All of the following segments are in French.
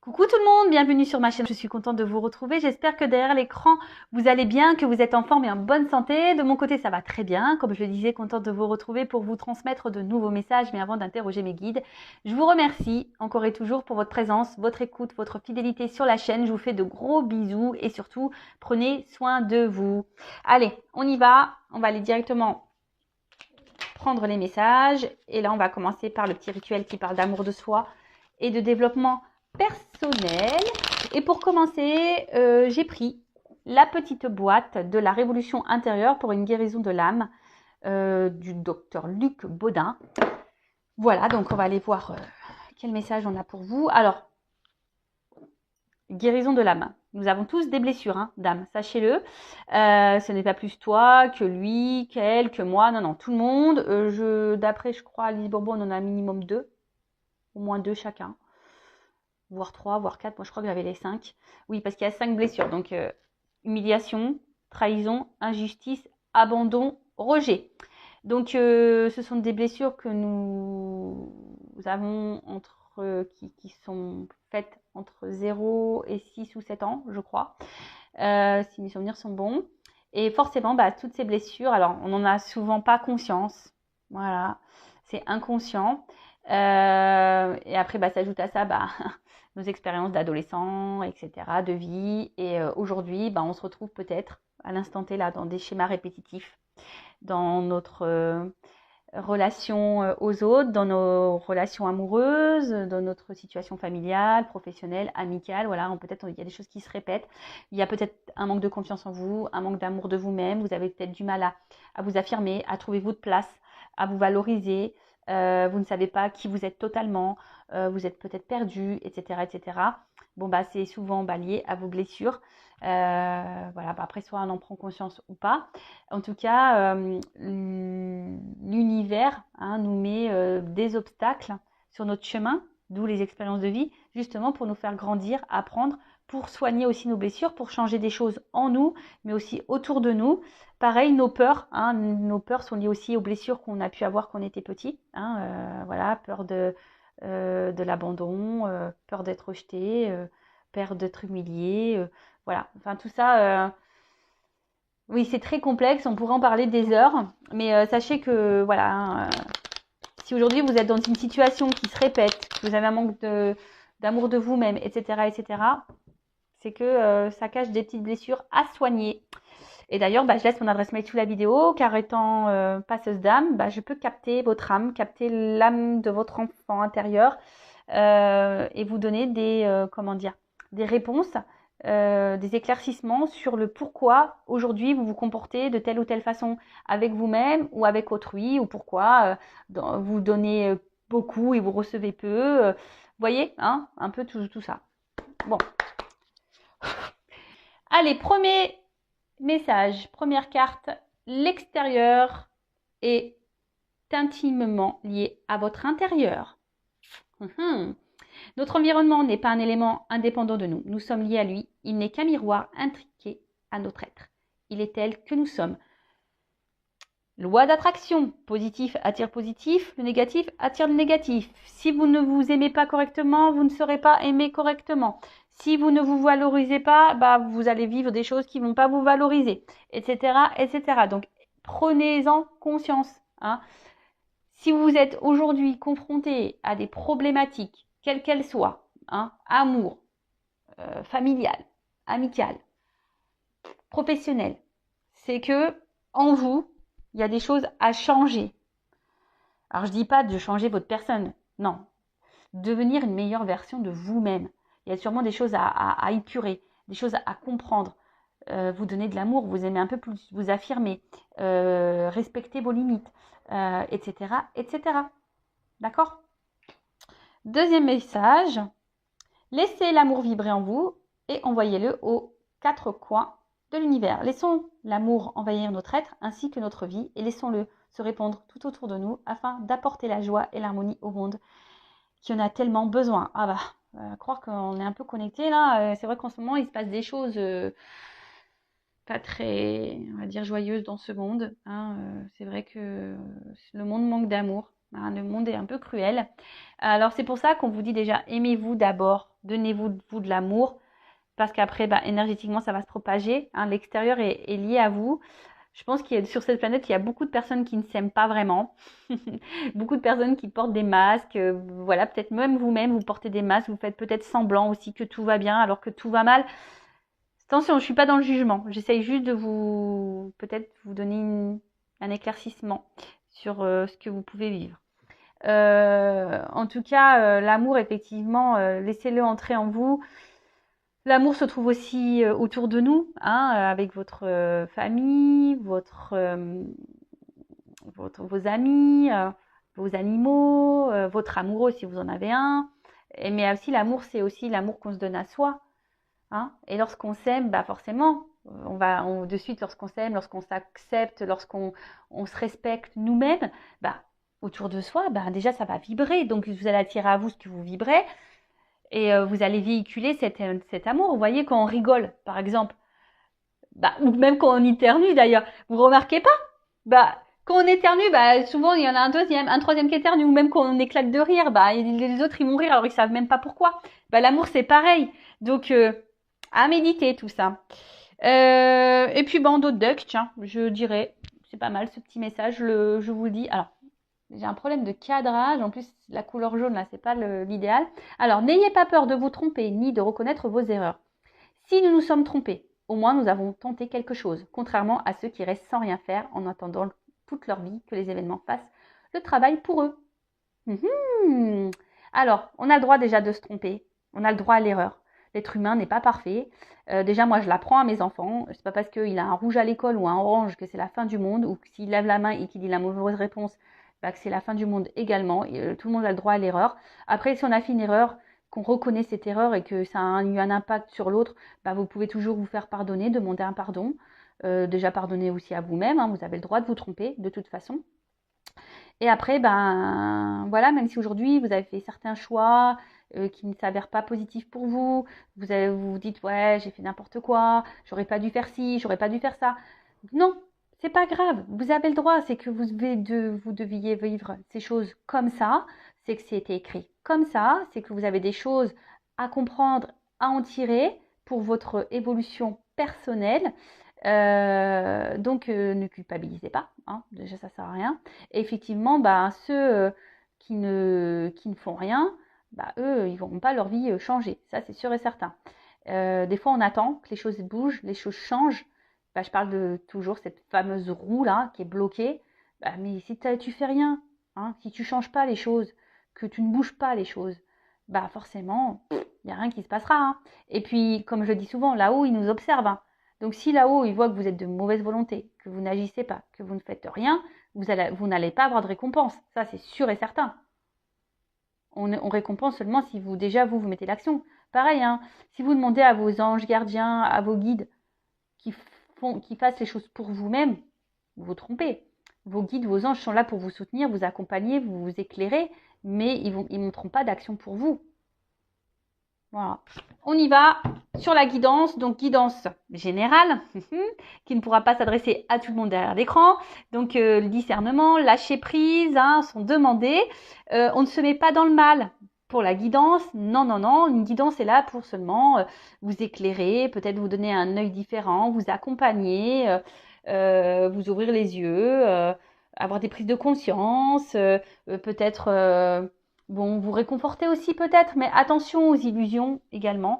Coucou tout le monde, bienvenue sur ma chaîne, je suis contente de vous retrouver, j'espère que derrière l'écran vous allez bien, que vous êtes en forme et en bonne santé. De mon côté ça va très bien, comme je le disais, contente de vous retrouver pour vous transmettre de nouveaux messages, mais avant d'interroger mes guides, je vous remercie encore et toujours pour votre présence, votre écoute, votre fidélité sur la chaîne. Je vous fais de gros bisous et surtout prenez soin de vous. Allez, on y va, on va aller directement prendre les messages et là on va commencer par le petit rituel qui parle d'amour de soi et de développement personnel. Et pour commencer, j'ai pris la petite boîte de la révolution intérieure pour une guérison de l'âme du docteur Luc Baudin. Voilà, donc on va aller voir quel message on a pour vous. Alors, guérison de l'âme. Nous avons tous des blessures, hein, d'âme, sachez-le. Ce n'est pas plus toi que lui, qu'elle, que moi. Non, non, tout le monde. D'après, je crois, Alice Bourbon, on en a un minimum 2. Au moins 2 chacun. Voire 3, voire 4. Moi, je crois que j'avais les 5. Oui, parce qu'il y a 5 blessures. Donc, humiliation, trahison, injustice, abandon, rejet. Donc, ce sont des blessures que nous avons qui sont faites entre 0 et 6 ou 7 ans, je crois, si mes souvenirs sont bons. Et forcément, toutes ces blessures, alors on n'en a souvent pas conscience, voilà, c'est inconscient. Et après, s'ajoute à ça nos expériences d'adolescents, etc., de vie. Et aujourd'hui, on se retrouve peut-être à l'instant T là dans des schémas répétitifs, dans notre relation aux autres, dans nos relations amoureuses, dans notre situation familiale, professionnelle, amicale. Voilà, peut-être il y a des choses qui se répètent. Il y a peut-être un manque de confiance en vous, un manque d'amour de vous-même. Vous avez peut-être du mal à vous affirmer, à trouver votre place, à vous valoriser. Vous ne savez pas qui vous êtes totalement. Vous êtes peut-être perdu, etc., etc. Bon, c'est souvent lié à vos blessures. Voilà, après, soit on en prend conscience ou pas. En tout cas, l'univers nous met des obstacles sur notre chemin, d'où les expériences de vie, justement pour nous faire grandir, apprendre, pour soigner aussi nos blessures, pour changer des choses en nous, mais aussi autour de nous. Pareil, nos peurs sont liées aussi aux blessures qu'on a pu avoir quand on était petit. Voilà, peur de l'abandon, peur d'être rejeté, peur d'être humilié. Voilà, enfin tout ça. Oui, c'est très complexe, on pourrait en parler des heures, mais sachez que voilà, si aujourd'hui vous êtes dans une situation qui se répète, que vous avez un manque d'amour de vous-même, etc., etc., c'est que ça cache des petites blessures à soigner. Et d'ailleurs, je laisse mon adresse mail sous la vidéo, car étant passeuse d'âme, je peux capter votre âme, capter l'âme de votre enfant intérieur et vous donner des réponses, des éclaircissements sur le pourquoi aujourd'hui vous vous comportez de telle ou telle façon avec vous-même ou avec autrui, ou pourquoi vous donnez beaucoup et vous recevez peu. Voyez, un peu tout ça. Bon. Allez, premier message, première carte, l'extérieur est intimement lié à votre intérieur. Notre environnement n'est pas un élément indépendant de nous. Nous sommes liés à lui. Il n'est qu'un miroir intriqué à notre être. Il est tel que nous sommes. Loi d'attraction. Positif attire positif. Le négatif attire le négatif. Si vous ne vous aimez pas correctement, vous ne serez pas aimé correctement. Si vous ne vous valorisez pas, vous allez vivre des choses qui ne vont pas vous valoriser, etc., etc. Donc, prenez-en conscience. Si vous êtes aujourd'hui confronté à des problématiques, quelles qu'elles soient, amour, familial, amical, professionnel, c'est que en vous, il y a des choses à changer. Alors je dis pas de changer votre personne, non. Devenir une meilleure version de vous-même. Il y a sûrement des choses à épurer, des choses à comprendre. Vous donner de l'amour, vous aimer un peu plus, vous affirmer, respecter vos limites, etc., etc. D'accord ? Deuxième message, laissez l'amour vibrer en vous et envoyez-le aux 4 coins de l'univers. Laissons l'amour envahir notre être ainsi que notre vie et laissons-le se répandre tout autour de nous afin d'apporter la joie et l'harmonie au monde qui en a tellement besoin. Croire qu'on est un peu connecté là, c'est vrai qu'en ce moment il se passe des choses pas très, on va dire, joyeuses dans ce monde. C'est vrai que le monde manque d'amour. Hein, le monde est un peu cruel. Alors c'est pour ça qu'on vous dit déjà, aimez-vous d'abord, donnez-vous de l'amour, parce qu'après, bah, énergétiquement, ça va se propager. Hein, l'extérieur est lié à vous. Je pense qu'il y a, sur cette planète, il y a beaucoup de personnes qui ne s'aiment pas vraiment. Beaucoup de personnes qui portent des masques. Voilà, peut-être même vous-même, vous portez des masques. Vous faites peut-être semblant aussi que tout va bien alors que tout va mal. Attention, je ne suis pas dans le jugement. J'essaye juste de vous, peut-être vous donner un éclaircissement sur ce que vous pouvez vivre. En tout cas, l'amour, effectivement, laissez-le entrer en vous. L'amour se trouve aussi autour de nous, hein, avec votre famille, vos amis, vos animaux, votre amoureux si vous en avez un. Mais aussi l'amour, c'est aussi l'amour qu'on se donne à soi. Hein. Et lorsqu'on s'aime, bah forcément, de suite, lorsqu'on s'aime, lorsqu'on s'accepte, lorsqu'on se respecte nous-mêmes, bah, autour de soi, bah, déjà ça va vibrer. Donc vous allez attirer à vous ce que vous vibrez. Et vous allez véhiculer cet amour. Vous voyez, quand on rigole, par exemple, bah, ou même quand on éternue d'ailleurs, vous remarquez pas? Bah, quand on éternue, bah, souvent il y en a un troisième qui éternue, ou même quand on éclate de rire, bah, les autres ils vont rire alors ils savent même pas pourquoi. Bah, l'amour c'est pareil. Donc, à méditer tout ça. Et puis, bandeau de duck, tiens, je dirais, c'est pas mal ce petit message, je vous le dis. Alors, j'ai un problème de cadrage. En plus, la couleur jaune, là, c'est pas l'idéal. Alors, n'ayez pas peur de vous tromper ni de reconnaître vos erreurs. Si nous nous sommes trompés, au moins nous avons tenté quelque chose, contrairement à ceux qui restent sans rien faire en attendant toute leur vie que les événements fassent le travail pour eux. Alors, on a le droit déjà de se tromper. On a le droit à l'erreur. L'être humain n'est pas parfait. Déjà, moi, je l'apprends à mes enfants. C'est pas parce qu'il a un rouge à l'école ou un orange que c'est la fin du monde, ou que s'il lève la main et qu'il dit la mauvaise réponse, bah, que c'est la fin du monde également. Tout le monde a le droit à l'erreur. Après, si on a fait une erreur, qu'on reconnaît cette erreur et que ça a eu un impact sur l'autre, bah, vous pouvez toujours vous faire pardonner, demander un pardon. Déjà, pardonner aussi à vous-même. Hein, vous avez le droit de vous tromper, de toute façon. Et après, ben voilà, même si aujourd'hui vous avez fait certains choix qui ne s'avèrent pas positifs pour vous, vous vous dites ouais, j'ai fait n'importe quoi, j'aurais pas dû faire ci, j'aurais pas dû faire ça. Non, c'est pas grave, vous avez le droit, c'est que vous deviez vivre ces choses comme ça, c'est que c'était écrit comme ça, c'est que vous avez des choses à comprendre, à en tirer pour votre évolution personnelle. Donc, ne culpabilisez pas, hein, déjà ça sert à rien. Et effectivement, bah, ceux qui ne font rien, bah, eux, ils ne verront pas leur vie changer, ça c'est sûr et certain. Des fois, on attend que les choses bougent, les choses changent. Bah, je parle de toujours cette fameuse roue là qui est bloquée. Bah, mais si tu fais rien, hein, si tu changes pas les choses, que tu ne bouges pas les choses, bah forcément, il n'y a rien qui se passera. Hein. Et puis, comme je le dis souvent, là-haut, ils nous observent. Hein. Donc si là-haut, ils voient que vous êtes de mauvaise volonté, que vous n'agissez pas, que vous ne faites rien, vous n'allez pas avoir de récompense. Ça, c'est sûr et certain. On récompense seulement si vous mettez l'action. Pareil, hein, si vous demandez à vos anges gardiens, à vos guides qui fassent les choses pour vous-même, vous vous trompez. Vos guides, vos anges sont là pour vous soutenir, vous accompagner, vous éclairer, mais ils ne montreront pas d'action pour vous. Voilà. On y va sur la guidance, donc guidance générale, qui ne pourra pas s'adresser à tout le monde derrière l'écran. Donc le discernement, lâcher prise hein, sont demandés. On ne se met pas dans le mal pour la guidance. Non, non, non. Une guidance est là pour seulement vous éclairer, peut-être vous donner un œil différent, vous accompagner, vous ouvrir les yeux, avoir des prises de conscience, peut-être... Bon, vous réconfortez aussi peut-être, mais attention aux illusions également.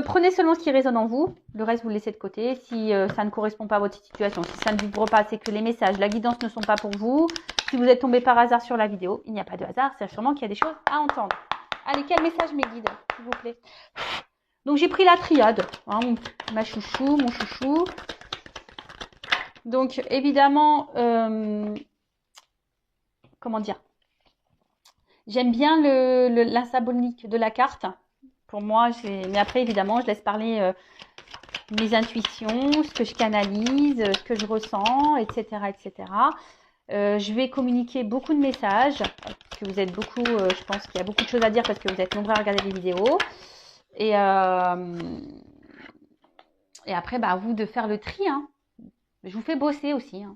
Prenez seulement ce qui résonne en vous, le reste vous le laissez de côté. Si ça ne correspond pas à votre situation, si ça ne vibre pas, c'est que les messages, la guidance ne sont pas pour vous. Si vous êtes tombé par hasard sur la vidéo, il n'y a pas de hasard, c'est sûrement qu'il y a des choses à entendre. Allez, quel message mes guides, s'il vous plaît. Donc j'ai pris la triade, hein, mon chouchou. Donc évidemment, comment dire, j'aime bien la symbolique de la carte. Pour moi, mais après, évidemment, je laisse parler mes intuitions, ce que je canalise, ce que je ressens, etc. etc. Je vais communiquer beaucoup de messages, parce que vous êtes beaucoup, je pense qu'il y a beaucoup de choses à dire, parce que vous êtes nombreux à regarder les vidéos. Et après, bah, à vous de faire le tri. Hein. Je vous fais bosser aussi. Hein.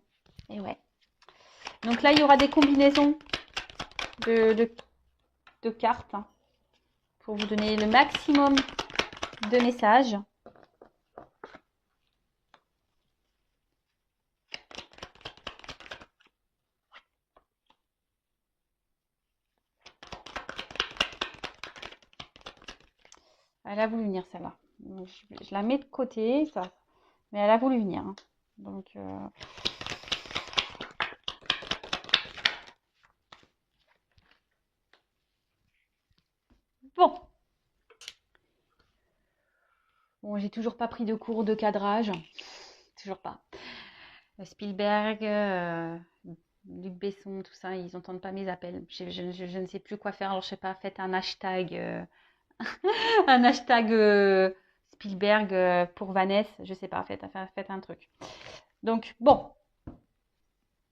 Et ouais. Donc là, il y aura des combinaisons de cartes hein, pour vous donner le maximum de messages. Elle a voulu venir celle-là. Je la mets de côté, ça. Mais elle a voulu venir. Hein. Donc, bon. Bon, j'ai toujours pas pris de cours de cadrage. Toujours pas. Spielberg, Luc Besson, tout ça, ils n'entendent pas mes appels. Je ne sais plus quoi faire. Alors, je sais pas, faites un hashtag, un hashtag Spielberg pour Vanessa. Je sais pas, faites un truc. Donc, bon.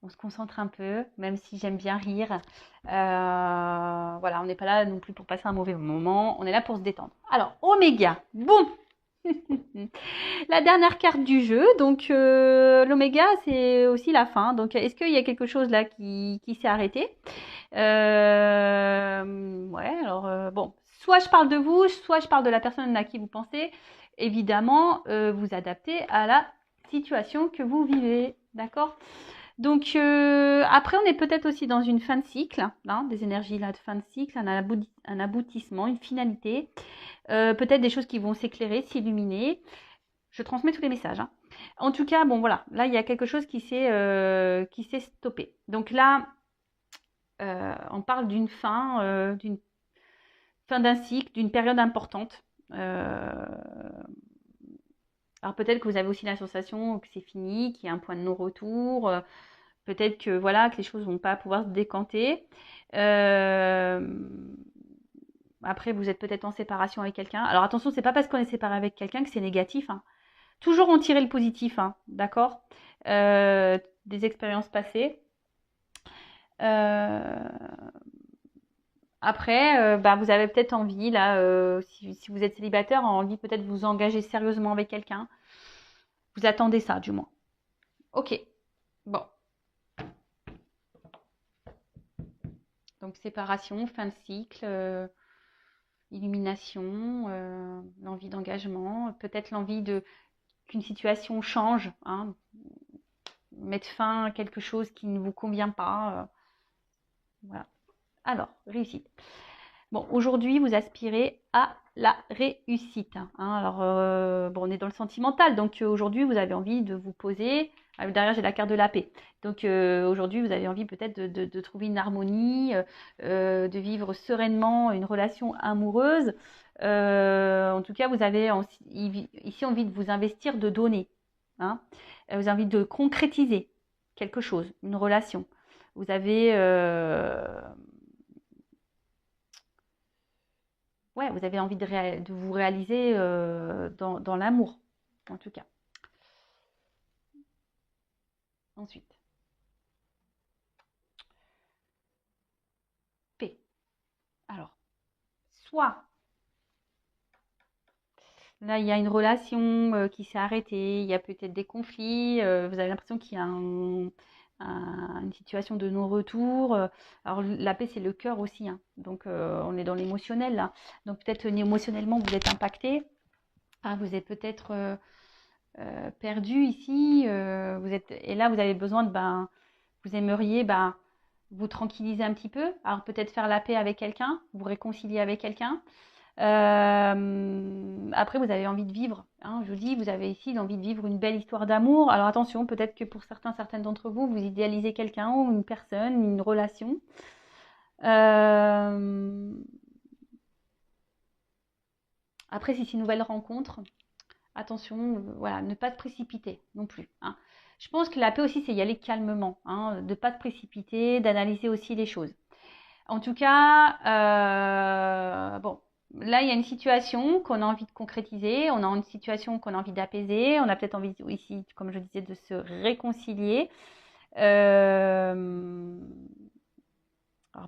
On se concentre un peu, même si j'aime bien rire. Voilà, on n'est pas là non plus pour passer un mauvais moment. On est là pour se détendre. Alors, Oméga. Boum. La dernière carte du jeu. Donc, l'Oméga, c'est aussi la fin. Donc, est-ce qu'il y a quelque chose là qui s'est arrêté? Ouais, alors, bon. Soit je parle de vous, soit je parle de la personne à qui vous pensez. Évidemment, vous adaptez à la situation que vous vivez. D'accord? Donc, après, on est peut-être aussi dans une fin de cycle, hein, des énergies là de fin de cycle, un aboutissement, une finalité. Peut-être des choses qui vont s'éclairer, s'illuminer. Je transmets tous les messages. Hein. En tout cas, bon, voilà. Là, il y a quelque chose qui s'est stoppé. Donc là, on parle d'une fin d'un cycle, d'une période importante. Alors peut-être que vous avez aussi la sensation que c'est fini, qu'il y a un point de non-retour. Peut-être que voilà que les choses vont pas pouvoir se décanter. Après, vous êtes peut-être en séparation avec quelqu'un. Alors attention, c'est pas parce qu'on est séparé avec quelqu'un que c'est négatif. Hein. Toujours en tirer le positif, hein, d'accord des expériences passées. Après, vous avez peut-être envie, là, si vous êtes célibataire, envie peut-être de vous engager sérieusement avec quelqu'un. Vous attendez ça, du moins. Ok. Bon. Donc, séparation, fin de cycle, illumination, l'envie d'engagement, peut-être l'envie qu'une situation change, hein, mettre fin à quelque chose qui ne vous convient pas. Voilà. Alors, réussite. Bon, aujourd'hui, vous aspirez à la réussite. Hein. Alors, bon, on est dans le sentimental, donc aujourd'hui, vous avez envie de vous poser. Derrière, j'ai la carte de la paix. Donc, aujourd'hui, vous avez envie peut-être de trouver une harmonie, de vivre sereinement une relation amoureuse. En tout cas, vous avez ici envie de vous investir, de donner. Hein. Vous avez envie de concrétiser quelque chose, une relation. Vous avez... ouais, vous avez envie de vous réaliser dans l'amour, en tout cas. Ensuite, P. Alors, soit là, il y a une relation qui s'est arrêtée, il y a peut-être des conflits, vous avez l'impression qu'il y a une situation de non-retour. Alors, la paix, c'est le cœur aussi, hein. Donc, on est dans l'émotionnel, là. Donc, peut-être émotionnellement, vous êtes impacté. Hein, vous êtes peut-être perdu ici. Et là, vous avez besoin vous aimeriez vous tranquilliser un petit peu. Alors, peut-être faire la paix avec quelqu'un, vous réconcilier avec quelqu'un. Après, vous avez envie de vivre. Hein, je vous dis, vous avez ici l'envie de vivre une belle histoire d'amour. Alors attention, peut-être que pour certaines d'entre vous, vous idéalisez quelqu'un ou une personne, une relation. Après, si c'est une nouvelle rencontre, attention, voilà, ne pas se précipiter non plus. Hein. Je pense que la paix aussi, c'est y aller calmement, hein, de ne pas se précipiter, d'analyser aussi les choses. En tout cas, bon, là, il y a une situation qu'on a envie de concrétiser, on a une situation qu'on a envie d'apaiser, on a peut-être envie ici, comme je disais, de se réconcilier. Alors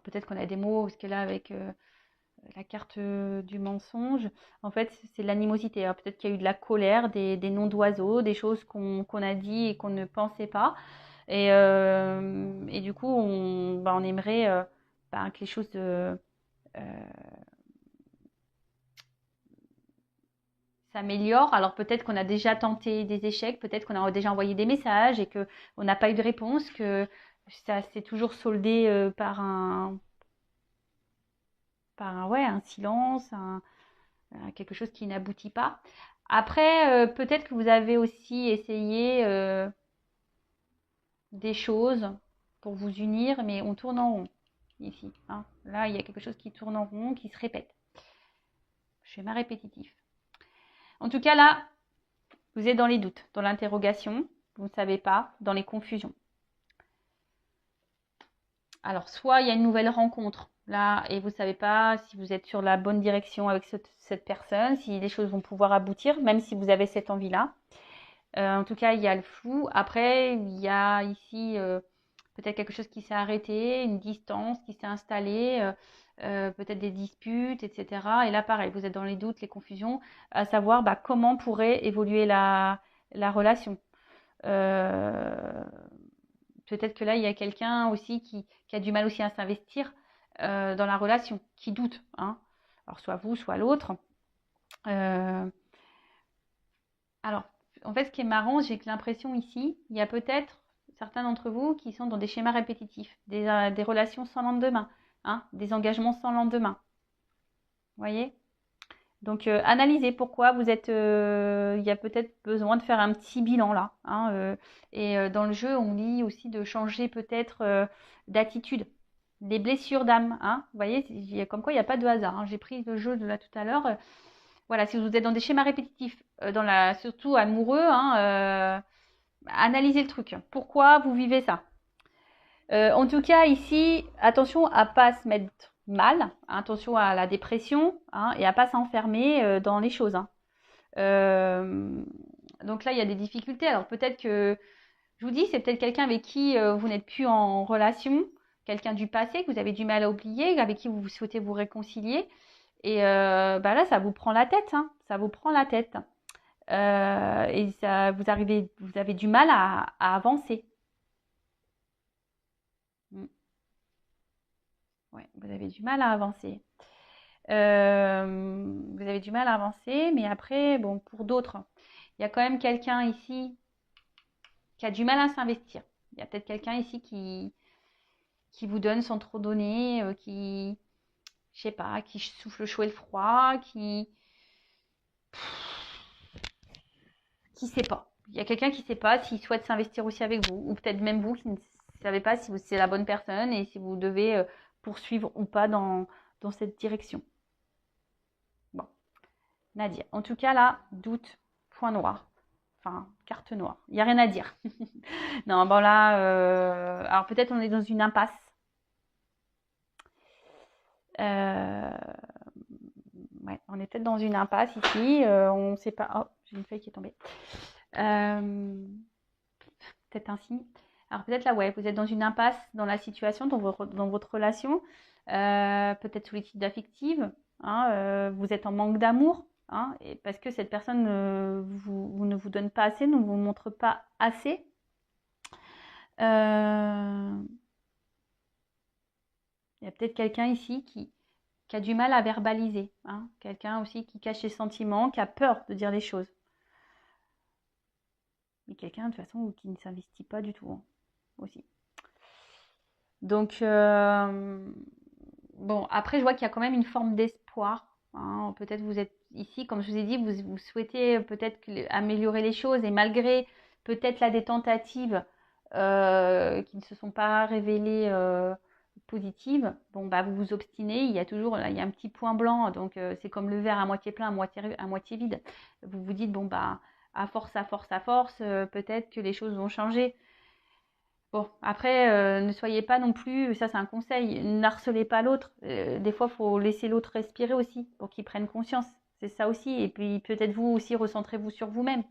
peut-être qu'on a des mots, parce que là, avec la carte du mensonge, en fait, c'est l'animosité. Alors peut-être qu'il y a eu de la colère, des noms d'oiseaux, des choses qu'on a dit et qu'on ne pensait pas. Et du coup, on aimerait que les choses s'améliorent. Alors peut-être qu'on a déjà tenté des échecs, peut-être qu'on a déjà envoyé des messages et qu'on n'a pas eu de réponse, que ça s'est toujours soldé par un silence, quelque chose qui n'aboutit pas. Après, peut-être que vous avez aussi essayé des choses pour vous unir, mais on tourne en rond ici. Hein. Là, il y a quelque chose qui tourne en rond, qui se répète. Schéma répétitif. En tout cas, là, vous êtes dans les doutes, dans l'interrogation, vous ne savez pas, dans les confusions. Alors, soit il y a une nouvelle rencontre là et vous ne savez pas si vous êtes sur la bonne direction avec cette personne, si les choses vont pouvoir aboutir, même si vous avez cette envie-là. En tout cas, il y a le flou. Après, il y a ici peut-être quelque chose qui s'est arrêté, une distance qui s'est installée, peut-être des disputes, etc. Et là, pareil, vous êtes dans les doutes, les confusions, à savoir comment pourrait évoluer la relation. Peut-être que là, il y a quelqu'un aussi qui a du mal aussi à s'investir dans la relation, qui doute. Hein. Alors, soit vous, soit l'autre. Alors, en fait, ce qui est marrant, j'ai l'impression ici, il y a peut-être certains d'entre vous qui sont dans des schémas répétitifs, des relations sans lendemain, hein, des engagements sans lendemain. Vous voyez? Donc, analysez pourquoi vous êtes. Il y a peut-être besoin de faire un petit bilan là. Hein, et dans le jeu, on dit aussi de changer peut-être d'attitude. Des blessures d'âme. Hein, vous voyez, comme quoi il n'y a pas de hasard. Hein. J'ai pris le jeu de là tout à l'heure. Voilà, si vous êtes dans des schémas répétitifs, surtout amoureux, hein, analysez le truc. Pourquoi vous vivez ça? En tout cas, ici, attention à pas se mettre mal, attention à la dépression, hein, et à pas s'enfermer dans les choses. Hein. Donc là, il y a des difficultés. Alors peut-être que, je vous dis, c'est peut-être quelqu'un avec qui vous n'êtes plus en relation, quelqu'un du passé que vous avez du mal à oublier, avec qui vous souhaitez vous réconcilier. Et là, ça vous prend la tête, hein, ça vous prend la tête. Et ça, vous avez du mal à avancer. Ouais, vous avez du mal à avancer. Vous avez du mal à avancer, mais après, bon, pour d'autres, il y a quand même quelqu'un ici qui a du mal à s'investir. Il y a peut-être quelqu'un ici qui vous donne sans trop donner, je sais pas, qui souffle le chaud et le froid, qui sait pas. Il y a quelqu'un qui sait pas s'il souhaite s'investir aussi avec vous, ou peut-être même vous qui ne savez pas si c'est la bonne personne et si vous devez poursuivre ou pas dans cette direction. Bon, Nadia. En tout cas, là, doute, point noir. Enfin, carte noire. Il n'y a rien à dire. Non, bon là, alors peut-être on est dans une impasse. Ouais, on est peut-être dans une impasse ici. On ne sait pas. Oh, j'ai une feuille qui est tombée. Peut-être un signe. Alors peut-être là, ouais, vous êtes dans une impasse dans la situation, dans votre relation. Peut-être solitude affective. Hein, vous êtes en manque d'amour. Hein, et parce que cette personne ne vous donne pas assez, ne vous montre pas assez. Il y a peut-être quelqu'un ici qui a du mal à verbaliser. Hein, quelqu'un aussi qui cache ses sentiments, qui a peur de dire les choses. Mais quelqu'un de toute façon qui ne s'investit pas du tout. Hein, aussi. Donc, bon, après, je vois qu'il y a quand même une forme d'espoir. Hein. Peut-être vous êtes ici, comme je vous ai dit, vous souhaitez peut-être améliorer les choses et malgré peut-être là des tentatives qui ne se sont pas révélées positives, bon, vous vous obstinez, il y a un petit point blanc, donc c'est comme le verre à moitié plein, à moitié vide. Vous vous dites, bon, à force, peut-être que les choses vont changer. Bon, après, ne soyez pas non plus, ça c'est un conseil, n'harcelez pas l'autre. Des fois, il faut laisser l'autre respirer aussi pour qu'il prenne conscience. C'est ça aussi. Et puis peut-être vous aussi, recentrez-vous sur vous-même.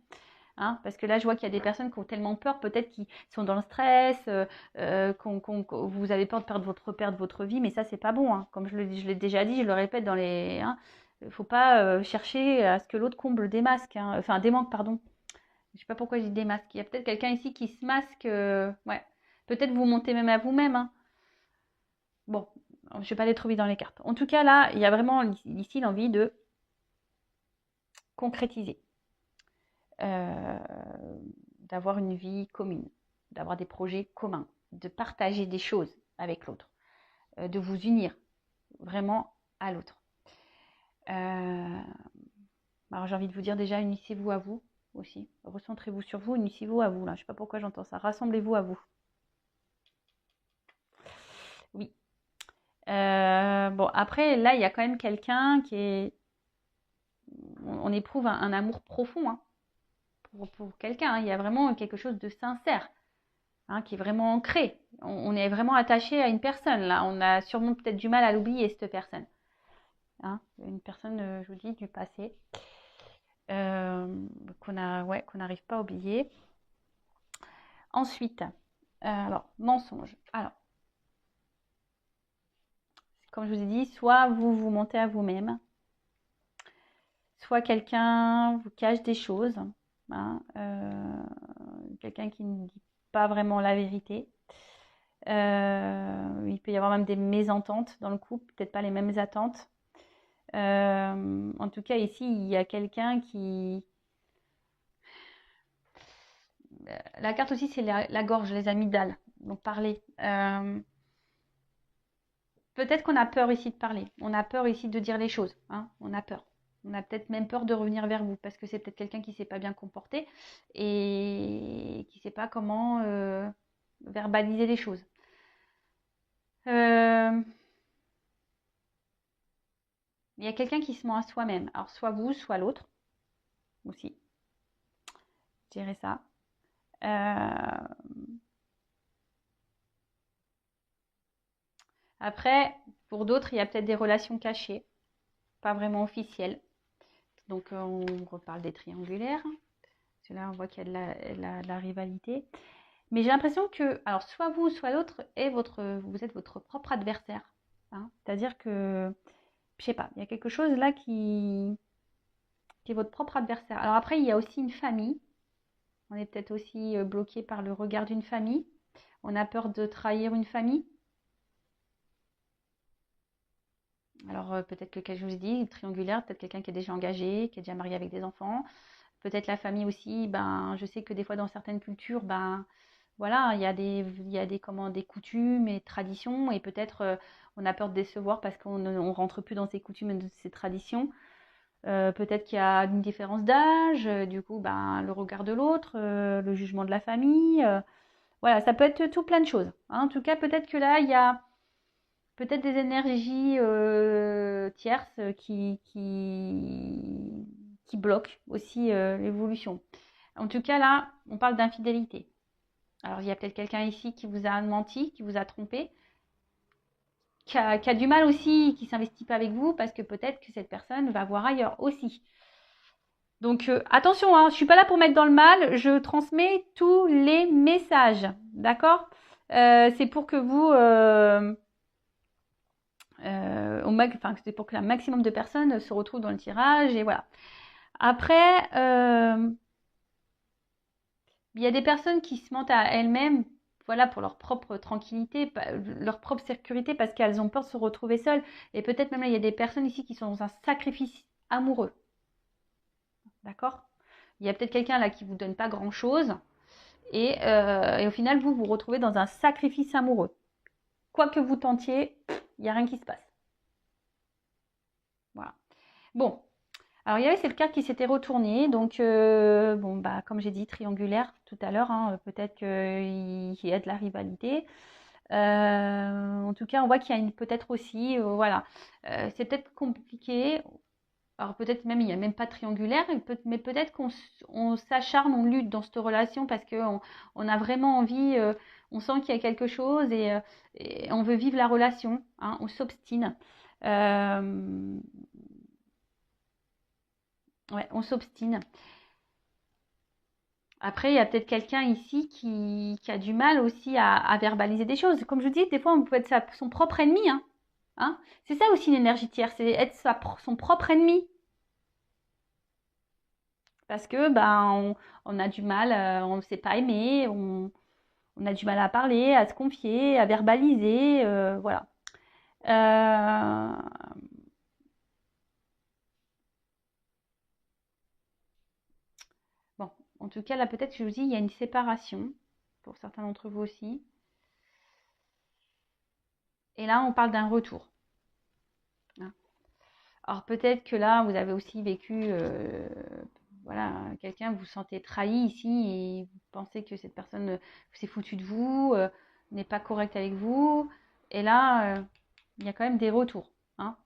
Hein, parce que là, je vois qu'il y a des personnes qui ont tellement peur, peut-être qui sont dans le stress, vous avez peur de perdre votre vie, mais ça, c'est pas bon. Hein. Comme je l'ai déjà dit, je le répète dans les. Hein, faut pas chercher à ce que l'autre comble des masques, hein, enfin des manques, pardon. Je sais pas pourquoi je dis des masques. Il y a peut-être quelqu'un ici qui se masque. Ouais. Peut-être vous montez même à vous-même. Hein. Bon, je ne vais pas les trouver dans les cartes. En tout cas, là, il y a vraiment ici l'envie de concrétiser, d'avoir une vie commune, d'avoir des projets communs, de partager des choses avec l'autre, de vous unir vraiment à l'autre. Alors j'ai envie de vous dire déjà, unissez-vous à vous aussi. Recentrez-vous sur vous, unissez-vous à vous. Là. Je ne sais pas pourquoi j'entends ça. Rassemblez-vous à vous. Oui. Bon, après, là, il y a quand même quelqu'un qui est... On éprouve un amour profond hein, pour quelqu'un. Hein. Il y a vraiment quelque chose de sincère hein, qui est vraiment ancré. On est vraiment attaché à une personne. Là, on a sûrement peut-être du mal à l'oublier, cette personne. Hein, une personne, je vous dis, du passé. Qu'on n'arrive pas à oublier. Ensuite, alors, mensonge. Alors, comme je vous ai dit, soit vous mentez à vous-même, soit quelqu'un vous cache des choses, hein, quelqu'un qui ne dit pas vraiment la vérité. Il peut y avoir même des mésententes dans le couple, peut-être pas les mêmes attentes. En tout cas, ici, il y a quelqu'un qui... La carte aussi, c'est la gorge, les amygdales. Donc, parler. Peut-être qu'on a peur ici de parler. On a peur ici de dire les choses. Hein, on a peur. On a peut-être même peur de revenir vers vous parce que c'est peut-être quelqu'un qui ne s'est pas bien comporté et qui ne sait pas comment verbaliser les choses. Il y a quelqu'un qui se ment à soi-même. Alors, soit vous, soit l'autre aussi. Je dirais ça. Après, pour d'autres, il y a peut-être des relations cachées, pas vraiment officielles. Donc, on reparle des triangulaires. Parce que là, on voit qu'il y a de la rivalité. Mais j'ai l'impression que, alors, soit vous, soit l'autre, vous êtes votre propre adversaire. Hein. C'est-à-dire que, je sais pas, il y a quelque chose là qui est votre propre adversaire. Alors après, il y a aussi une famille. On est peut-être aussi bloqué par le regard d'une famille. On a peur de trahir une famille. Alors peut-être que, comme je vous ai dit, triangulaire, peut-être quelqu'un qui est déjà engagé, qui est déjà marié avec des enfants. Peut-être la famille aussi, ben, je sais que des fois dans certaines cultures, ben, voilà, il y a des coutumes et traditions et peut-être on a peur de décevoir parce qu'on ne rentre plus dans ces coutumes et ces traditions. Peut-être qu'il y a une différence d'âge, du coup, ben, le regard de l'autre, le jugement de la famille. Voilà, ça peut être tout plein de choses. Hein. En tout cas, peut-être que là, il y a peut-être des énergies tierces qui bloquent aussi l'évolution. En tout cas, là, on parle d'infidélité. Alors, il y a peut-être quelqu'un ici qui vous a menti, qui vous a trompé, qui a du mal aussi, qui ne s'investit pas avec vous, parce que peut-être que cette personne va voir ailleurs aussi. Donc, attention, hein, je ne suis pas là pour mettre dans le mal, je transmets tous les messages, d'accord c'est pour que vous... c'est pour que un maximum de personnes se retrouvent dans le tirage, et voilà. Après, il y a des personnes qui se mentent à elles-mêmes, voilà, pour leur propre tranquillité, leur propre sécurité, parce qu'elles ont peur de se retrouver seules. Et peut-être même là, il y a des personnes ici qui sont dans un sacrifice amoureux. D'accord? Il y a peut-être quelqu'un là qui ne vous donne pas grand-chose. Et au final, vous vous retrouvez dans un sacrifice amoureux. Quoi que vous tentiez, il n'y a rien qui se passe. Voilà. Bon. Alors, il y avait cette carte qui s'était retournée. Donc, bon, bah, comme j'ai dit, triangulaire tout à l'heure. Hein, peut-être qu'il y a de la rivalité. En tout cas, on voit qu'il y a peut-être aussi, voilà, c'est peut-être compliqué. Alors peut-être même il n'y a même pas de triangulaire, mais peut-être qu'on s'acharne, on lutte dans cette relation parce qu'on a vraiment envie, on sent qu'il y a quelque chose et on veut vivre la relation, hein, on s'obstine. Ouais, on s'obstine. Après, il y a peut-être quelqu'un ici qui a du mal aussi à verbaliser des choses. Comme je dis, des fois, on peut être son propre ennemi. Hein. C'est ça aussi l'énergie tierce, c'est être son propre ennemi. Parce que on a du mal, on ne sait pas aimer, on a du mal à parler, à se confier, à verbaliser, voilà. Euh, Bon, en tout cas, là, peut-être, je vous dis, il y a une séparation, pour certains d'entre vous aussi. Et là, on parle d'un retour. Hein. Alors, peut-être que là, vous avez aussi vécu, voilà, quelqu'un, vous vous sentez trahi ici et vous pensez que cette personne s'est foutue de vous, n'est pas correcte avec vous. Et là, il y a quand même des retours. Hein.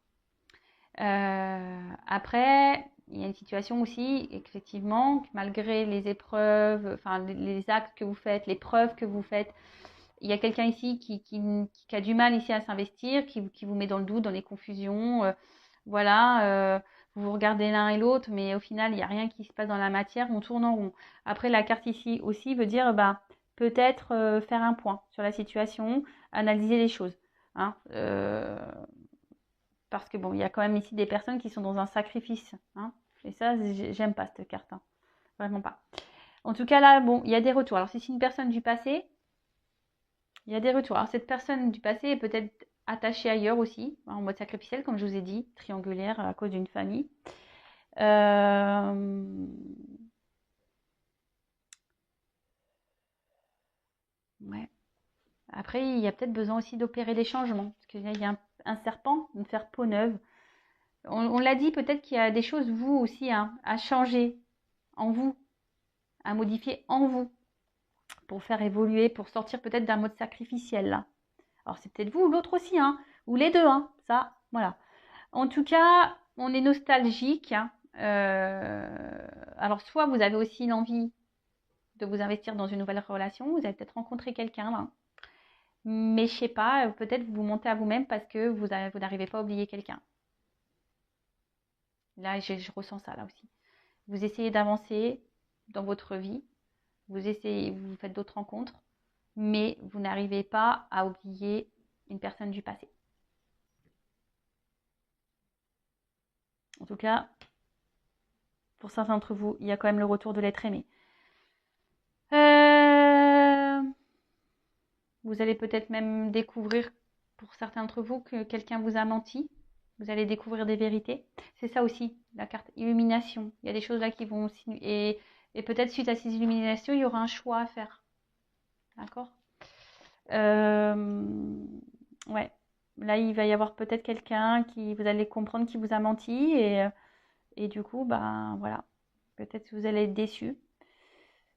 Après, il y a une situation aussi, effectivement, malgré les épreuves, enfin les actes que vous faites, les preuves que vous faites, il y a quelqu'un ici qui a du mal ici à s'investir, qui vous met dans le doute, dans les confusions. Voilà, vous vous regardez l'un et l'autre, mais au final, il n'y a rien qui se passe dans la matière, on tourne en rond. Après, la carte ici aussi veut dire bah, peut-être faire un point sur la situation, analyser les choses. Hein. Parce que bon, il y a quand même ici des personnes qui sont dans un sacrifice. Hein. Et ça, j'aime pas cette carte. Hein. Vraiment pas. En tout cas, là, bon, il y a des retours. Alors, si c'est une personne du passé, il y a des retours. Alors, cette personne du passé est peut-être attachée ailleurs aussi, en mode sacrificiel, comme je vous ai dit, triangulaire à cause d'une famille. Ouais. Après, il y a peut-être besoin aussi d'opérer des changements. Parce qu'il y a un serpent, de faire peau neuve. On l'a dit, peut-être qu'il y a des choses, vous aussi, hein, à changer en vous, à modifier en vous, pour faire évoluer, pour sortir peut-être d'un mode sacrificiel, là. Alors, c'est peut-être vous ou l'autre aussi, hein, ou les deux, hein, ça, voilà. En tout cas, on est nostalgique. Hein. Alors, soit vous avez aussi l'envie de vous investir dans une nouvelle relation, vous avez peut-être rencontré quelqu'un, là. Mais je sais pas, peut-être vous montez à vous-même parce que vous n'arrivez pas à oublier quelqu'un. Là, je ressens ça, là aussi. Vous essayez d'avancer dans votre vie, vous faites d'autres rencontres, mais vous n'arrivez pas à oublier une personne du passé. En tout cas, pour certains d'entre vous, il y a quand même le retour de l'être aimé. Vous allez peut-être même découvrir, pour certains d'entre vous, que quelqu'un vous a menti. Vous allez découvrir des vérités. C'est ça aussi, la carte illumination. Il y a des choses là qui vont... Et peut-être suite à ces illuminations, il y aura un choix à faire. D'accord. Ouais. Là, il va y avoir peut-être quelqu'un qui... Vous allez comprendre qui vous a menti. Et du coup, ben voilà. Peut-être que vous allez être déçu.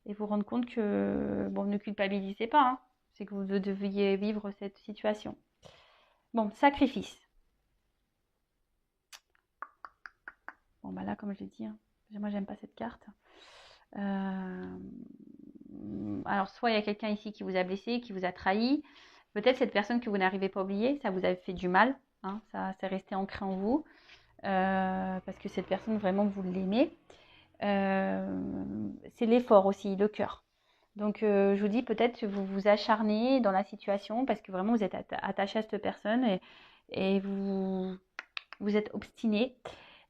Et vous rendre compte que... Bon, ne culpabilisez pas. Hein. C'est que vous deviez vivre cette situation. Bon, sacrifice. Bon, bah là, comme je l'ai dit, hein, moi, j'aime pas cette carte. Alors, soit il y a quelqu'un ici qui vous a blessé, qui vous a trahi. Peut-être cette personne que vous n'arrivez pas à oublier, ça vous a fait du mal. Hein, ça s'est resté ancré en vous. Parce que cette personne, vraiment, vous l'aimez. C'est l'effort aussi, le cœur. Donc, je vous dis, peut-être que vous vous acharnez dans la situation parce que vraiment, vous êtes attaché à cette personne et vous êtes obstiné.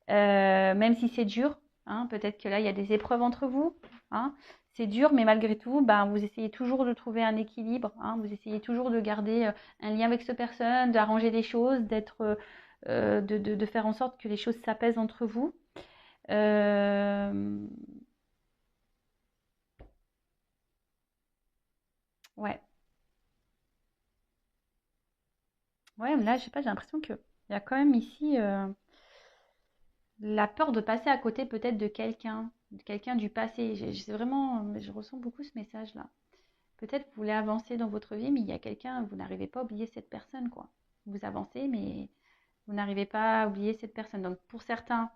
Même si c'est dur, hein, peut-être que là, il y a des épreuves entre vous. Hein, c'est dur, mais malgré tout, ben, vous essayez toujours de trouver un équilibre. Hein, vous essayez toujours de garder un lien avec cette personne, d'arranger les choses, de faire en sorte que les choses s'apaisent entre vous. Ouais. Ouais, là, je sais pas, j'ai l'impression qu'il y a quand même ici la peur de passer à côté peut-être de quelqu'un du passé. C'est vraiment, je ressens beaucoup ce message-là. Peut-être vous voulez avancer dans votre vie, mais il y a quelqu'un, vous n'arrivez pas à oublier cette personne, quoi. Vous avancez, mais vous n'arrivez pas à oublier cette personne. Donc pour certains,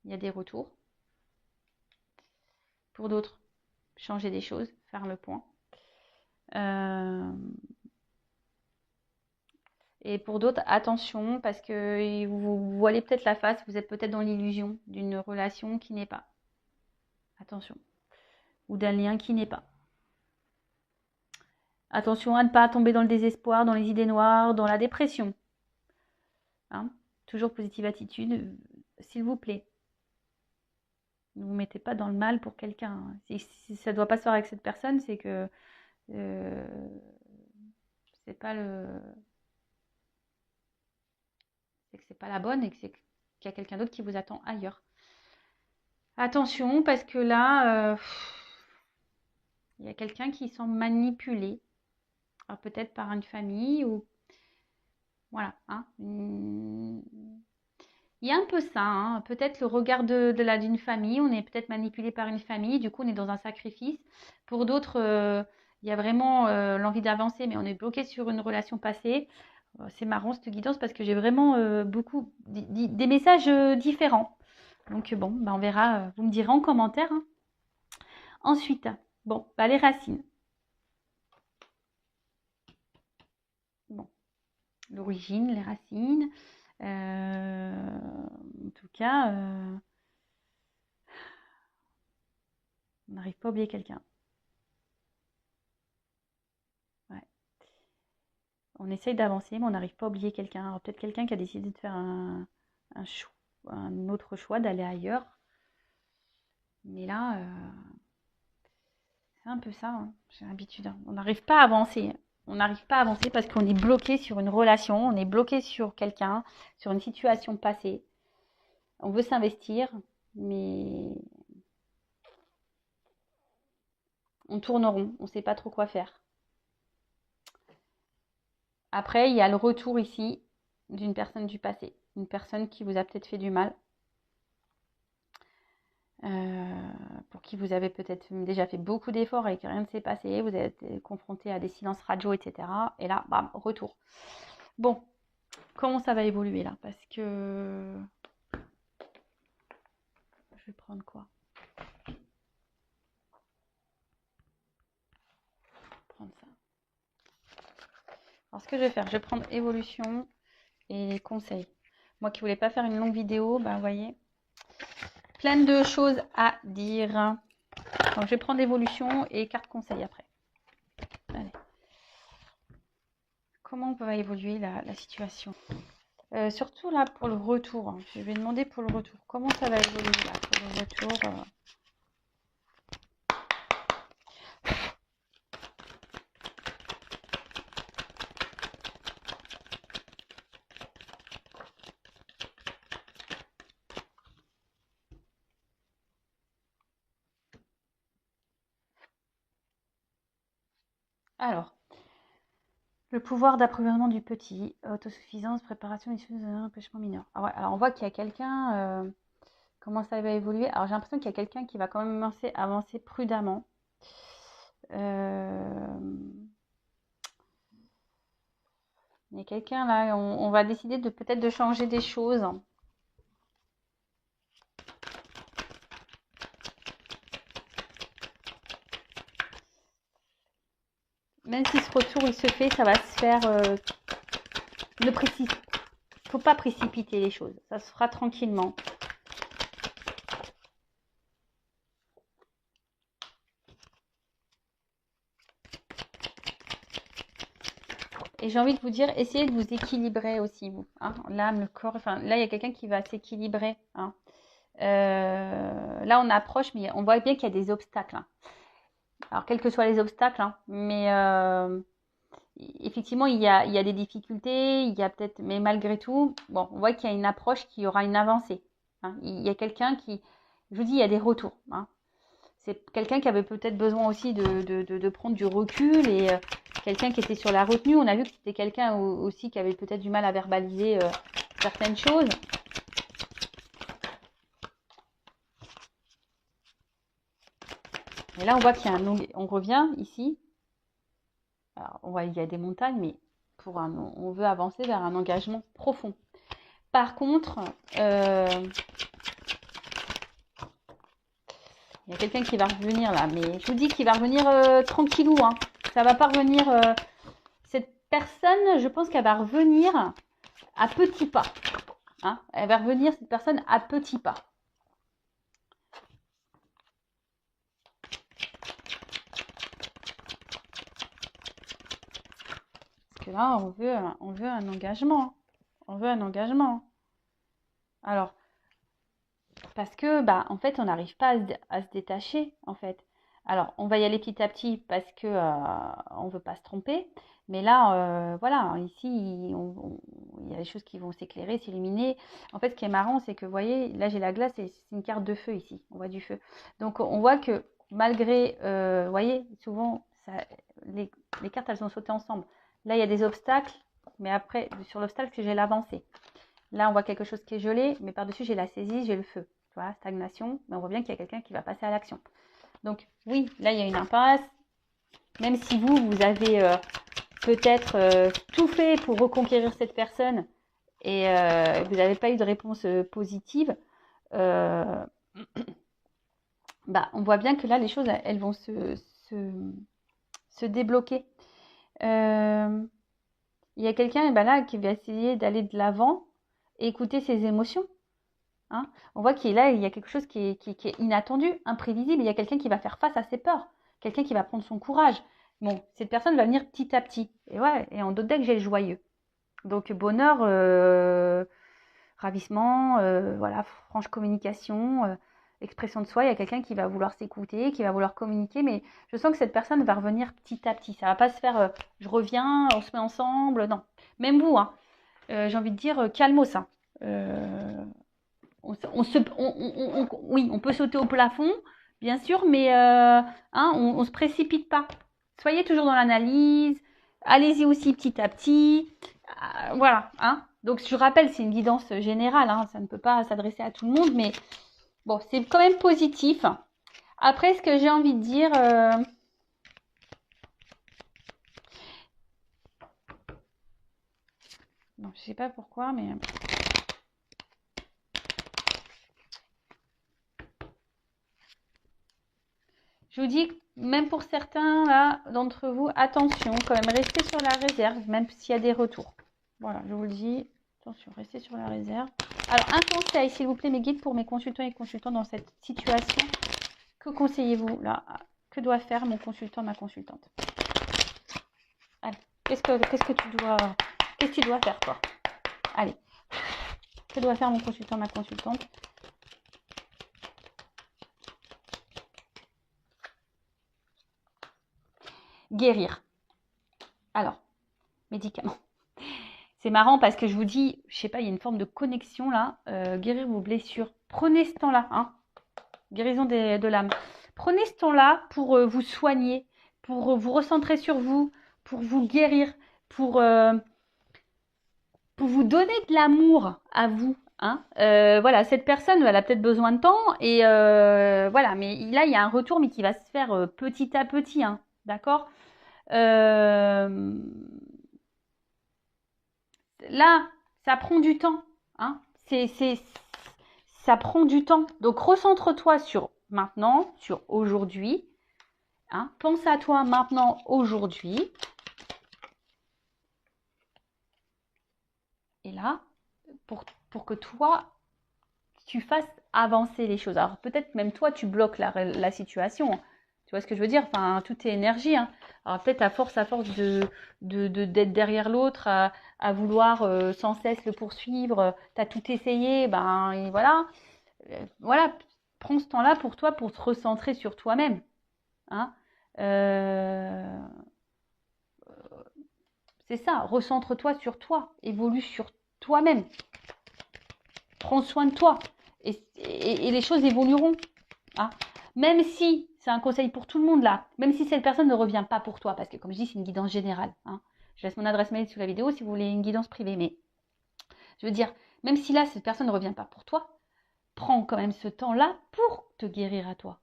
il y a des retours. Pour d'autres, changer des choses, faire le point. Et pour d'autres, attention, parce que vous voilez peut-être la face, vous êtes peut-être dans l'illusion d'une relation qui n'est pas. Attention. Ou d'un lien qui n'est pas. Attention à ne pas tomber dans le désespoir, dans les idées noires, dans la dépression. Hein, toujours positive attitude, s'il vous plaît. Ne vous mettez pas dans le mal pour quelqu'un. Si ça ne doit pas se faire avec cette personne, c'est que c'est pas le... c'est que c'est pas la bonne et que qu'il y a quelqu'un d'autre qui vous attend ailleurs. Attention, parce que là, il y a quelqu'un qui semble manipulé. Alors peut-être par une famille ou... Voilà. Hein. Il y a un peu ça. Hein. Peut-être le regard d'une famille. On est peut-être manipulé par une famille. Du coup, on est dans un sacrifice. Pour d'autres, il y a vraiment l'envie d'avancer, mais on est bloqué sur une relation passée. C'est marrant cette guidance parce que j'ai vraiment beaucoup des messages différents. Donc bon, bah, on verra. Vous me direz en commentaire. Hein. Ensuite, bon, bah, les racines. Bon, l'origine, les racines. En tout cas, on n'arrive pas à oublier quelqu'un. Ouais. On essaye d'avancer, mais on n'arrive pas à oublier quelqu'un. Alors peut-être quelqu'un qui a décidé de faire un autre choix, d'aller ailleurs. Mais là, c'est un peu ça. Hein. J'ai l'habitude. Hein. On n'arrive pas à avancer. On n'arrive pas à avancer parce qu'on est bloqué sur une relation, on est bloqué sur quelqu'un, sur une situation passée. On veut s'investir, mais on tourne rond, on ne sait pas trop quoi faire. Après, il y a le retour ici d'une personne du passé, une personne qui vous a peut-être fait du mal, pour qui vous avez peut-être déjà fait beaucoup d'efforts et que rien ne s'est passé, vous avez été confronté à des silences radio, etc. Et là, bam, retour. Bon, comment ça va évoluer là? Parce que... Je vais prendre quoi? Prendre ça. Alors, ce que je vais faire, je vais prendre évolution et conseils. Moi qui voulais pas faire une longue vidéo, ben vous voyez, plein de choses à dire. Donc, je vais prendre évolution et carte conseil après. Allez. Comment va évoluer la situation? Surtout là pour le retour. Hein. Je vais demander pour le retour. Comment ça va évoluer là pour le retour Alors, le pouvoir d'approvisionnement du petit, autosuffisance, préparation, issue d'un empêchement mineur. Ah ouais, alors on voit qu'il y a quelqu'un, comment ça va évoluer. Alors j'ai l'impression qu'il y a quelqu'un qui va quand même avancer prudemment. Il y a quelqu'un là, on va décider de peut-être de changer des choses. Même si ce retour il se fait, ça va se faire. Ne faut pas précipiter les choses. Ça se fera tranquillement. Et j'ai envie de vous dire, essayez de vous équilibrer aussi, vous. Hein, l'âme, le corps. Enfin, là, il y a quelqu'un qui va s'équilibrer. Hein. Là, on approche, mais on voit bien qu'il y a des obstacles. Hein. Alors, quels que soient les obstacles, hein, mais effectivement, il y a des difficultés, il y a peut-être, mais malgré tout, bon, on voit qu'il y a une approche qui aura une avancée. Hein. Il y a quelqu'un qui, je vous dis, il y a des retours. Hein. C'est quelqu'un qui avait peut-être besoin aussi de prendre du recul et quelqu'un qui était sur la retenue. On a vu que c'était quelqu'un aussi qui avait peut-être du mal à verbaliser certaines choses. Et là, on voit qu'il y a on revient ici. Alors, on voit qu'il y a des montagnes, mais on veut avancer vers un engagement profond. Par contre, il y a quelqu'un qui va revenir là, mais je vous dis qu'il va revenir tranquillou. Hein. Ça va pas revenir. Cette personne, je pense qu'elle va revenir à petits pas. Hein. Elle va revenir, cette personne, à petits pas. Parce que là, on veut un engagement. On veut un engagement. Alors, parce que, bah, en fait, on n'arrive pas à se détacher, en fait. Alors, on va y aller petit à petit parce que on veut pas se tromper. Mais là, voilà, ici, il y a des choses qui vont s'éclairer, s'illuminer. En fait, ce qui est marrant, c'est que, vous voyez, là, j'ai la glace et c'est une carte de feu ici. On voit du feu. Donc, on voit que malgré, vous voyez, souvent, ça, les, les cartes, elles sont sautées ensemble. Là, il y a des obstacles, mais après, sur l'obstacle, j'ai l'avancée. Là, on voit quelque chose qui est gelé, mais par-dessus, j'ai la saisie, j'ai le feu. Tu vois, stagnation, mais on voit bien qu'il y a quelqu'un qui va passer à l'action. Donc, oui, là, il y a une impasse. Même si vous avez peut-être tout fait pour reconquérir cette personne et vous n'avez pas eu de réponse positive, euh, bah, on voit bien que là, les choses, elles vont se débloquer. Il y a quelqu'un là qui va essayer d'aller de l'avant et écouter ses émotions. Hein. On voit qu'il là, il y a quelque chose qui est inattendu, imprévisible. Il y a quelqu'un qui va faire face à ses peurs, quelqu'un qui va prendre son courage. Bon, cette personne va venir petit à petit. Et ouais, et en d'autres decks, j'ai le joyeux. Donc bonheur, ravissement, voilà, franche communication, expression de soi. Il y a quelqu'un qui va vouloir s'écouter, qui va vouloir communiquer, mais je sens que cette personne va revenir petit à petit. Ça va pas se faire, je reviens, on se met ensemble. Non, même vous, hein, j'ai envie de dire, calmos, hein. Oui, on peut sauter au plafond, bien sûr, mais hein, on se précipite pas. Soyez toujours dans l'analyse. Allez-y aussi petit à petit. Voilà. Hein. Donc, je rappelle, c'est une guidance générale. Hein, ça ne peut pas s'adresser à tout le monde, mais bon, c'est quand même positif. Après, ce que j'ai envie de dire... non, je sais pas pourquoi, mais... Je vous dis, même pour certains là d'entre vous, attention, quand même, restez sur la réserve, même s'il y a des retours. Voilà, je vous le dis, attention, restez sur la réserve. Alors, un conseil, s'il vous plaît, mes guides, pour mes consultants et consultantes dans cette situation. Que conseillez-vous là? Que doit faire mon consultant, ma consultante? Allez, qu'est-ce que tu dois faire, toi? Allez, que doit faire mon consultant, ma consultante? Guérir. Alors, médicaments. C'est marrant parce que je vous dis, je sais pas, il y a une forme de connexion là. Guérir vos blessures. Prenez ce temps-là, hein. Guérison de l'âme. Prenez ce temps-là pour vous soigner, pour vous recentrer sur vous, pour vous guérir, pour vous donner de l'amour à vous. Hein. Voilà, cette personne, elle a peut-être besoin de temps et voilà, mais là, il y a un retour, mais qui va se faire petit à petit, hein, d'accord. Là, ça prend du temps, hein. Ça prend du temps. Donc, recentre-toi sur maintenant, sur aujourd'hui. Hein. Pense à toi maintenant, aujourd'hui. Et là, pour que toi, tu fasses avancer les choses. Alors, peut-être même toi, tu bloques la situation. Tu vois ce que je veux dire? Enfin, tout est énergie. Hein. Alors, peut-être à force d'être derrière l'autre, à vouloir sans cesse le poursuivre, tu as tout essayé, ben, et voilà. Voilà, prends ce temps-là pour toi, pour te recentrer sur toi-même. Hein. C'est ça, recentre-toi sur toi, évolue sur toi-même. Prends soin de toi et les choses évolueront. Hein. Même si, c'est un conseil pour tout le monde là, même si cette personne ne revient pas pour toi, parce que comme je dis, c'est une guidance générale. Hein. Je laisse mon adresse mail sous la vidéo si vous voulez une guidance privée, mais je veux dire, même si là, cette personne ne revient pas pour toi, prends quand même ce temps-là pour te guérir à toi.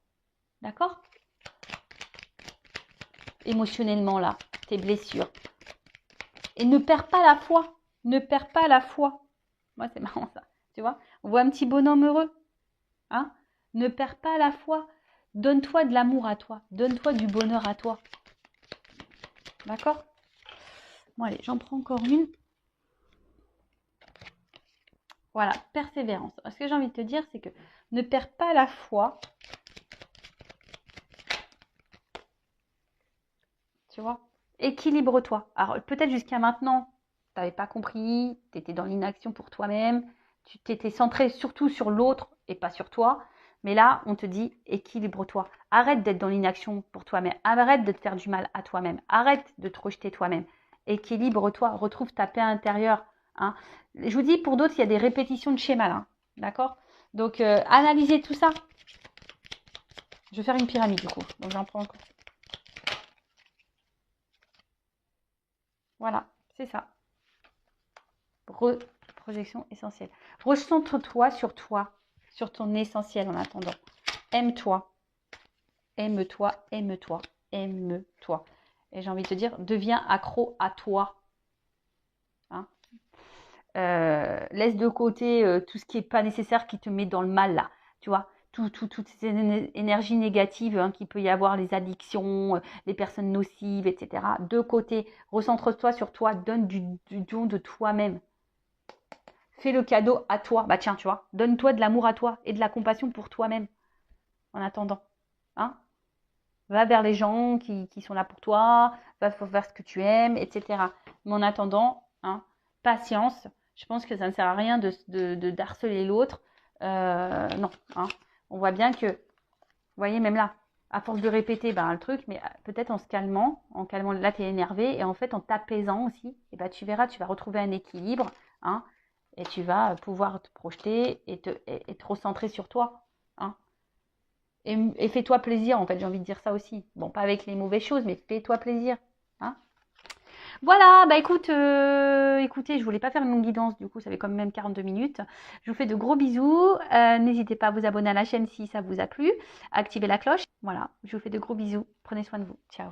D'accord? Émotionnellement là, tes blessures. Et ne perds pas la foi. Ne perds pas la foi. Moi, c'est marrant ça. Tu vois? On voit un petit bonhomme heureux. Hein? Ne perds pas la foi. Donne-toi de l'amour à toi. Donne-toi du bonheur à toi. D'accord? Bon, allez, j'en prends encore une. Voilà, persévérance. Alors, ce que j'ai envie de te dire, c'est que ne perds pas la foi. Tu vois? Équilibre-toi. Alors, peut-être jusqu'à maintenant, tu n'avais pas compris, tu étais dans l'inaction pour toi-même, tu t'étais centré surtout sur l'autre et pas sur toi. Mais là, on te dit équilibre-toi. Arrête d'être dans l'inaction pour toi-même. Arrête de te faire du mal à toi-même. Arrête de te rejeter toi-même. Équilibre-toi. Retrouve ta paix intérieure. Hein. Je vous dis, pour d'autres, il y a des répétitions de schémas là. D'accord? Donc, analysez tout ça. Je vais faire une pyramide du coup. Donc, j'en prends encore. Voilà, c'est ça. Projection essentielle. Recentre-toi, sur ton essentiel en attendant. Aime-toi, aime-toi, aime-toi, aime-toi. Et j'ai envie de te dire, deviens accro à toi. Hein, laisse de côté tout ce qui n'est pas nécessaire, qui te met dans le mal là. Tu vois, toutes ces énergies négatives hein, qu'il peut y avoir, les addictions, les personnes nocives, etc. De côté, recentre-toi sur toi, donne du don de toi-même. Fais le cadeau à toi. Bah tiens, tu vois, donne-toi de l'amour à toi et de la compassion pour toi-même en attendant. Hein, va vers les gens qui sont là pour toi, va vers ce que tu aimes, etc. Mais en attendant, hein, patience. Je pense que ça ne sert à rien de harceler l'autre. Non, hein. On voit bien que, vous voyez, même là, à force de répéter ben, le truc, mais peut-être en calmant, là tu es énervé, et en fait en t'apaisant aussi, et ben, tu verras, tu vas retrouver un équilibre, hein, et tu vas pouvoir te projeter et te recentrer sur toi. Hein. Et fais-toi plaisir, en fait, j'ai envie de dire ça aussi. Bon, pas avec les mauvaises choses, mais fais-toi plaisir. Hein. Voilà, bah écoutez, je voulais pas faire une longue guidance, du coup, ça fait quand même 42 minutes. Je vous fais de gros bisous. N'hésitez pas à vous abonner à la chaîne si ça vous a plu. Activez la cloche. Voilà, je vous fais de gros bisous. Prenez soin de vous. Ciao.